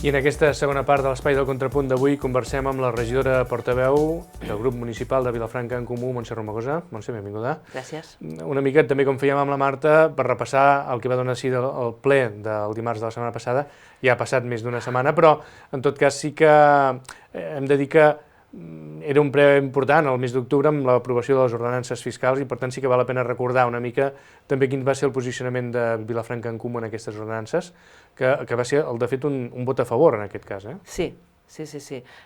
I en aquesta segona part de l'Espai del Contrapunt d'avui conversem amb la regidora portaveu del grup municipal de Vilafranca en Comú, Montse Romagosa. Montse, benvinguda. Gràcies. Una mica també com fèiem amb la Marta, per repassar el que va donar sí el ple del dimarts de la setmana passada. Ja ha passat més d'una setmana, però en tot cas sí que hem de dir que era un ple important el mes d'octubre amb l'aprovació de les ordenances fiscals i per tant sí que val la pena recordar una mica també quin va ser el posicionament de Vilafranca en Comú en aquestes ordenances, que va ser, de fet, un vot a favor en aquest cas. Sí.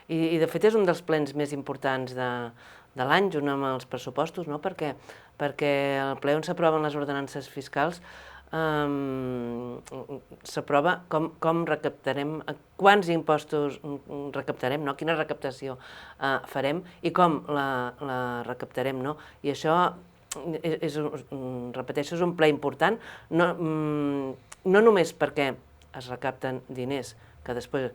I de fet és un dels plens més importants de l'any, junt amb els pressupostos, no? Perquè el ple on s'aproven les ordenances fiscals s'aprova com recaptarem, quants impostos recaptarem, no? Quina recaptació farem i com la recaptarem, no? I això, repeteixo, és un ple important, no només perquè es recapten diners que després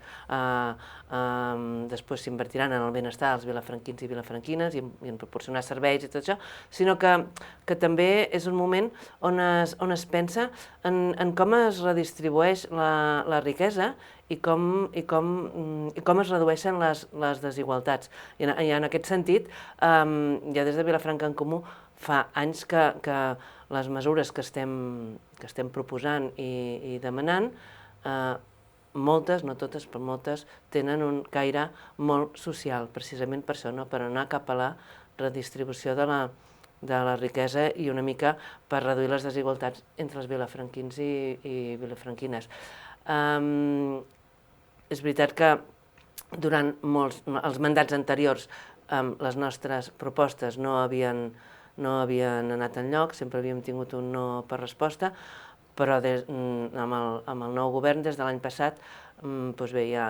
s'invertiran en el benestar dels vilafranquins i vilafranquines i en proporcionar serveis i tot això, sinó que també és un moment on es pensa en com es redistribueix la riquesa i com es redueixen les desigualtats. I en aquest sentit, ja des de Vilafranca en Comú fa anys que les mesures que estem proposant i demanant, moltes, no totes, però moltes, tenen un caire molt social, precisament per això, per anar cap a la redistribució de la riquesa i una mica per reduir les desigualtats entre els vilafranquins i vilafranquines. És veritat que durant els mandats anteriors les nostres propostes no havien anat enlloc, sempre havíem tingut un no per resposta, però amb el nou govern, des de l'any passat, ja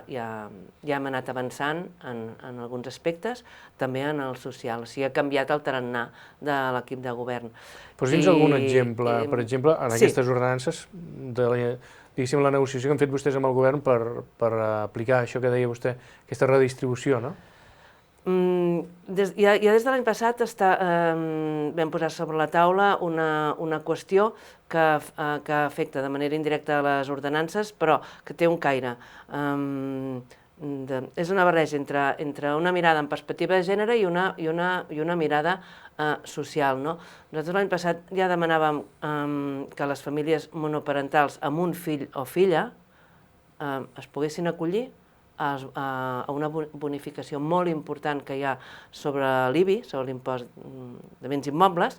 hem anat avançant en alguns aspectes, també en el social. O sigui, ha canviat el tarannà de l'equip de govern. Posa'ns algun exemple, per exemple, en aquestes ordenances, diguéssim, la negociació que han fet vostès amb el govern per aplicar això que deia vostè, aquesta redistribució, no? Ja des de l'any passat vam posar sobre la taula una qüestió que afecta de manera indirecta a les ordenances, però que té un caire. És una barreja entre una mirada en perspectiva de gènere i una mirada social. Nosaltres l'any passat ja demanàvem que les famílies monoparentals amb un fill o filla es poguessin acollir a una bonificació molt important que hi ha sobre l'IBI, sobre l'impost de béns immobles.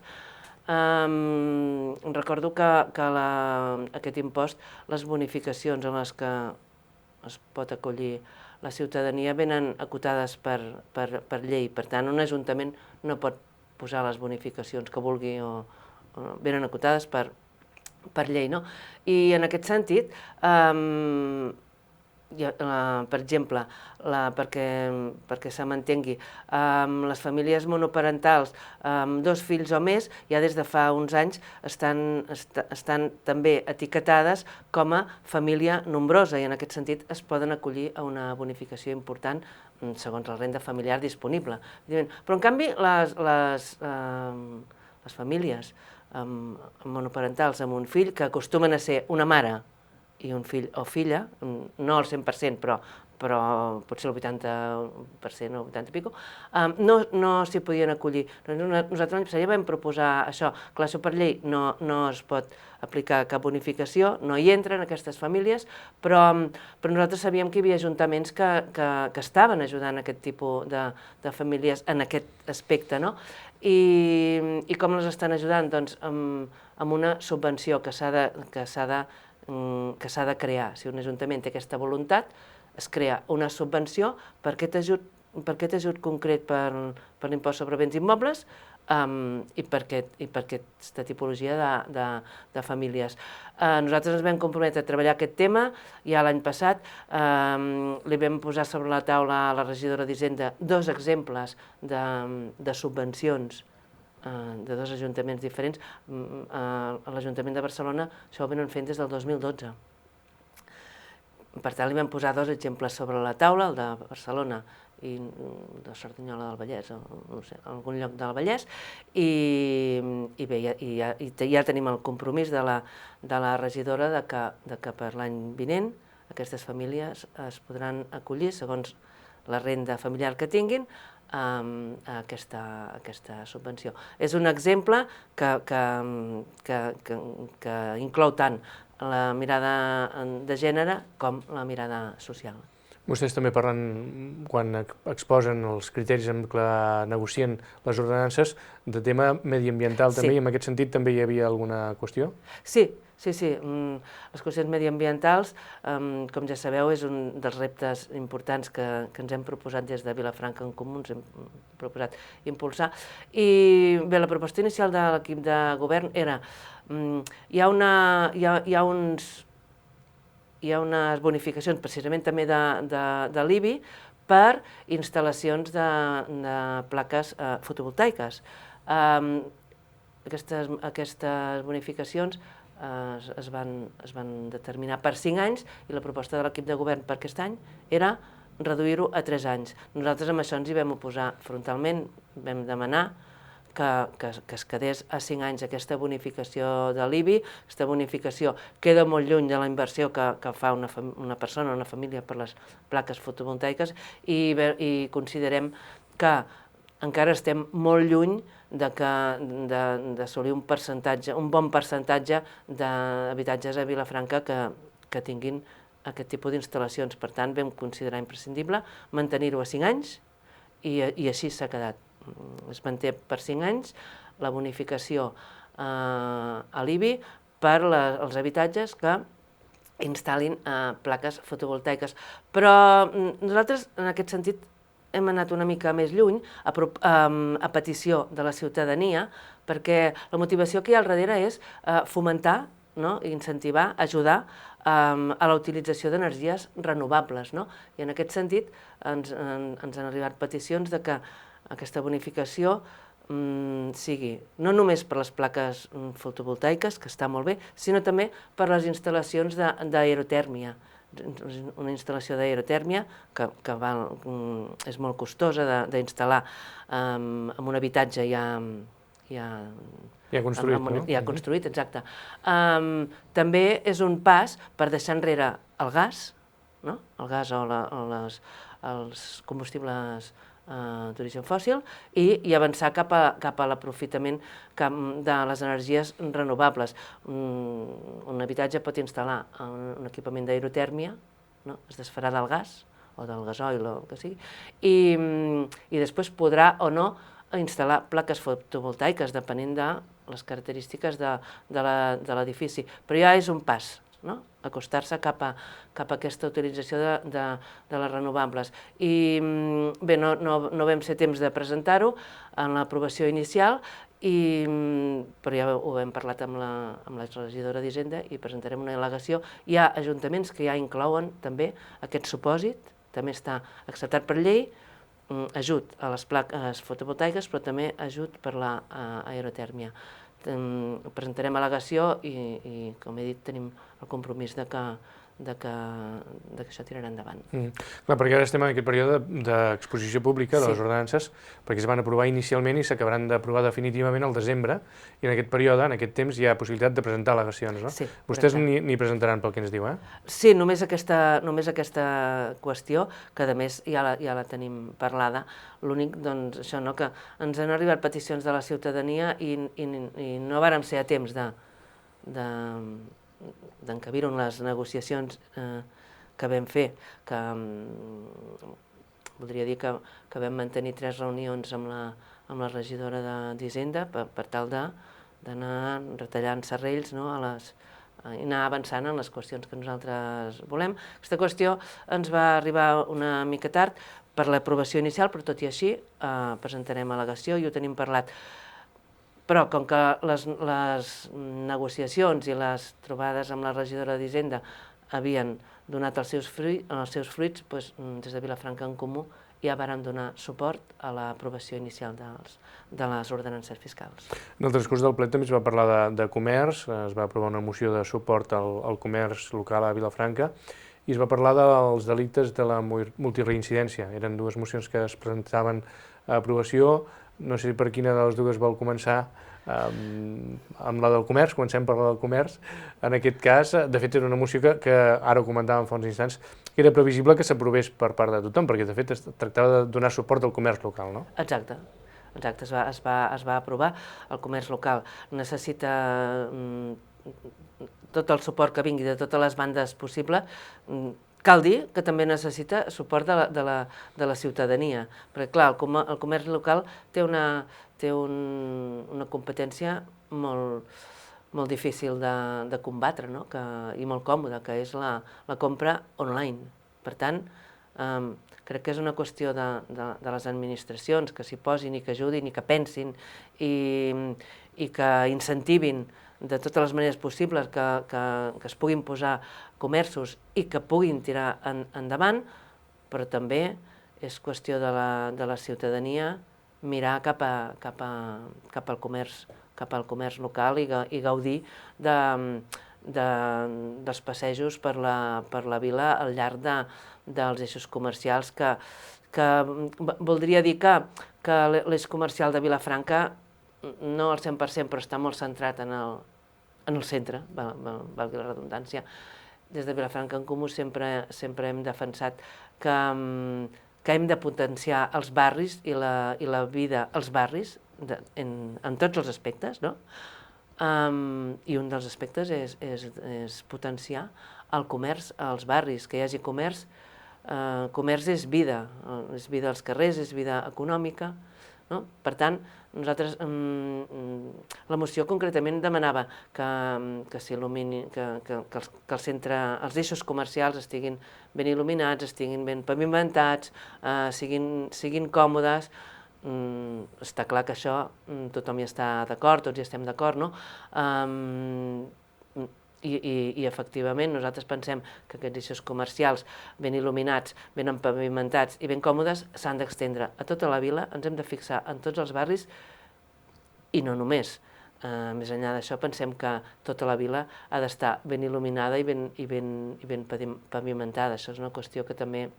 Recordo que aquest impost, les bonificacions en les que es pot acollir la ciutadania venen acotades per llei. Per tant, un ajuntament no pot posar les bonificacions que vulgui o venen acotades per llei. I en aquest sentit, per exemple, perquè se m'entengui, les famílies monoparentals amb 2 fills o més ja des de fa uns anys estan també etiquetades com a família nombrosa i en aquest sentit es poden acollir a una bonificació important segons la renda familiar disponible. Però en canvi les famílies monoparentals amb un fill, que acostumen a ser una mare i un fill o filla, no al 100%, però potser el 80% o 80 i pico, no s'hi podien acollir. Nosaltres l'any passat ja vam proposar això. Clar, això per llei no es pot aplicar cap bonificació, no hi entren aquestes famílies, però nosaltres sabíem que hi havia ajuntaments que estaven ajudant aquest tipus de famílies en aquest aspecte, no? I com les estan ajudant? Doncs amb una subvenció que s'ha de crear. Si un ajuntament té aquesta voluntat, es crea una subvenció per aquest ajut concret per l'impost sobre béns immobles i per aquesta tipologia de famílies. Nosaltres ens vam comprometre a treballar aquest tema ja l'any passat. Li vam posar sobre la taula a la regidora d'Hisenda 2 exemples de subvencions de 2 ajuntaments diferents. A l'Ajuntament de Barcelona això ho venen fent des del 2012. Per tant, li vam posar 2 exemples sobre la taula, el de Barcelona i de Cerdanyola del Vallès, no sé, algun lloc del Vallès, i bé, ja tenim el compromís de la regidora de que per l'any vinent aquestes famílies es podran acollir segons la renda familiar que tinguin a aquesta subvenció. És un exemple que inclou tant la mirada de gènere com la mirada social. Vostès també parlen, quan exposen els criteris amb què negocien les ordenances, de tema mediambiental també, i en aquest sentit també hi havia alguna qüestió? Sí. Les qüestions mediambientals, com ja sabeu, és un dels reptes importants que ens hem proposat des de Vilafranca en Comú, ens hem proposat impulsar. I bé, la proposta inicial de l'equip de govern era, hi ha unes bonificacions, precisament també de l'IBI, per instal·lacions de plaques fotovoltaiques. Aquestes bonificacions es van determinar per 5 anys i la proposta de l'equip de govern per aquest any era reduir-ho a 3 anys. Nosaltres amb això ens hi vam oposar frontalment, vam demanar que es quedés a 5 anys aquesta bonificació de l'IBI. Aquesta bonificació queda molt lluny de la inversió que fa una persona, una família per les plaques fotovoltaiques i considerem que encara estem molt lluny d'assolir un bon percentatge d'habitatges a Vilafranca que tinguin aquest tipus d'instal·lacions. Per tant, vam considerar imprescindible mantenir-ho a 5 anys i així s'ha quedat. Es manté per 5 anys la bonificació a l'IBI per als habitatges que instal·lin plaques fotovoltaiques. Però nosaltres, en aquest sentit, hem anat una mica més lluny a petició de la ciutadania, perquè la motivació que hi ha al darrere és fomentar, incentivar, ajudar a la utilització d'energies renovables. I en aquest sentit ens han arribat peticions de que aquesta bonificació sigui no només per les plaques fotovoltaiques, que està molt bé, sinó també per les instal·lacions d'aerotèrmia. Una instal·lació d'aerotèrmia que és molt costosa d'instal·lar en un habitatge ja construït, no? Ja construït, exacte. També és un pas per deixar enrere el gas o els combustibles d'origen fòssil i avançar cap a l'aprofitament de les energies renovables. Un habitatge pot instal·lar un equipament d'aerotèrmia, es desfarà del gas o del gasoil o el que sigui, i després podrà o no instal·lar plaques fotovoltaiques, depenent de les característiques de l'edifici. Però ja és un pas, acostar-se cap a aquesta utilització de les renovables. I bé, no vam ser temps de presentar-ho en l'aprovació inicial, però ja ho hem parlat amb la regidora d'Hisenda i presentarem una al·legació. Hi ha ajuntaments que ja inclouen també aquest supòsit, també està acceptat per llei, ajut a les plaques fotovoltaiques, però també ajut per l'aerotèrmia. Presentarem al·legació i, com he dit, tenim el compromís de que això tirarà endavant. Clar, perquè ara estem en aquest període d'exposició pública de les ordenances, perquè es van aprovar inicialment i s'acabaran d'aprovar definitivament al desembre, i en aquest període, en aquest temps, hi ha possibilitat de presentar al·legacions, no? Sí. Vostès n'hi presentaran pel que ens diu, eh? Sí, només aquesta qüestió, que a més ja la tenim parlada. L'únic, doncs, això, que ens han arribat peticions de la ciutadania i no vàrem ser a temps d'encabir-ho en les negociacions que vam fer, que voldria dir que vam mantenir 3 reunions amb la regidora d'Hisenda per tal d'anar retallant serrells i anar avançant en les qüestions que nosaltres volem. Aquesta qüestió ens va arribar una mica tard per l'aprovació inicial, però tot i així presentarem al·legació i ho tenim parlat. Però com que les negociacions i les trobades amb la regidora d'Hisenda havien donat els seus fruits, des de Vilafranca en Comú ja vàrem donar suport a l'aprovació inicial de les ordenances fiscals. En el transcurs del ple també es va parlar de comerç, es va aprovar una moció de suport al comerç local a Vilafranca i es va parlar dels delictes de la multireincidència. Eren 2 mocions que es presentaven a aprovació. No sé per quina de les dues vol començar amb la del comerç, comencem per la del comerç. En aquest cas, de fet, era una moció que ara ho comentàvem fa uns instants, que era previsible que s'aprovés per part de tothom, perquè de fet es tractava de donar suport al comerç local, no? Exacte, es va aprovar. El comerç local necessita tot el suport que vingui de totes les bandes possibles. Cal dir que també necessita suport de la ciutadania, perquè clar, el comerç local té una competència molt difícil de combatre, no? I molt còmoda, que és la compra online. Per tant, crec que és una qüestió de les administracions que s'hi posin i que ajudin i que pensin i que incentivin de totes les maneres possibles que es puguin posar comerços i que puguin tirar endavant, però també és qüestió de la ciutadania mirar cap al comerç local i gaudir dels passejos per la vila al llarg dels eixos comercials, que voldria dir que l'eix comercial de Vilafranca, no al 100%, però està molt centrat en el centre, valgui la redundància. Des de Vilafranca en Comú sempre hem defensat que hem de potenciar els barris i la vida als barris en tots els aspectes, no? I un dels aspectes és potenciar el comerç als barris, que hi hagi comerç. Comerç és vida als carrers, és vida econòmica, no? Per tant, nosaltres, la moció concretament demanava que s'il·lumini, que els eixos comercials estiguin ben il·luminats, estiguin ben pavimentats, siguin còmodes. Està clar que això tothom hi està d'acord, tots hi estem d'acord, no? I efectivament nosaltres pensem que aquests eixos comercials ben il·luminats, ben empavimentats i ben còmodes s'han d'extendre a tota la vila, ens hem de fixar en tots els barris i no només. Més enllà d'això pensem que tota la vila ha d'estar ben il·luminada i ben pavimentada. Això és una qüestió que també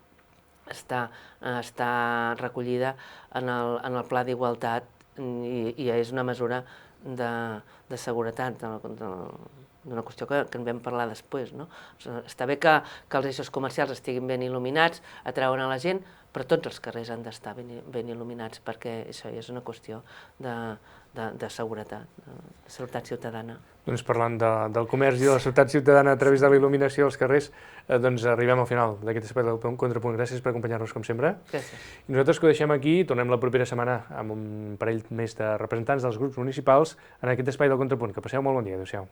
està recollida en el Pla d'Igualtat i és una mesura de seguretat, d'una qüestió que en vam parlar després, no? Està bé que els eixos comercials estiguin ben il·luminats, atrauen a la gent, però tots els carrers han d'estar ben il·luminats, perquè això és una qüestió de seguretat, de seguretat ciutadana. Doncs parlant del comerç i de la seguretat ciutadana a través de la il·luminació dels carrers, doncs arribem al final d'aquest espai del Contrapunt. Gràcies per acompanyar-nos, com sempre. Gràcies. I nosaltres que ho deixem aquí, tornem la propera setmana amb un parell més de representants dels grups municipals en aquest espai del Contrapunt. Que passeu molt bon dia. Adéu-siau.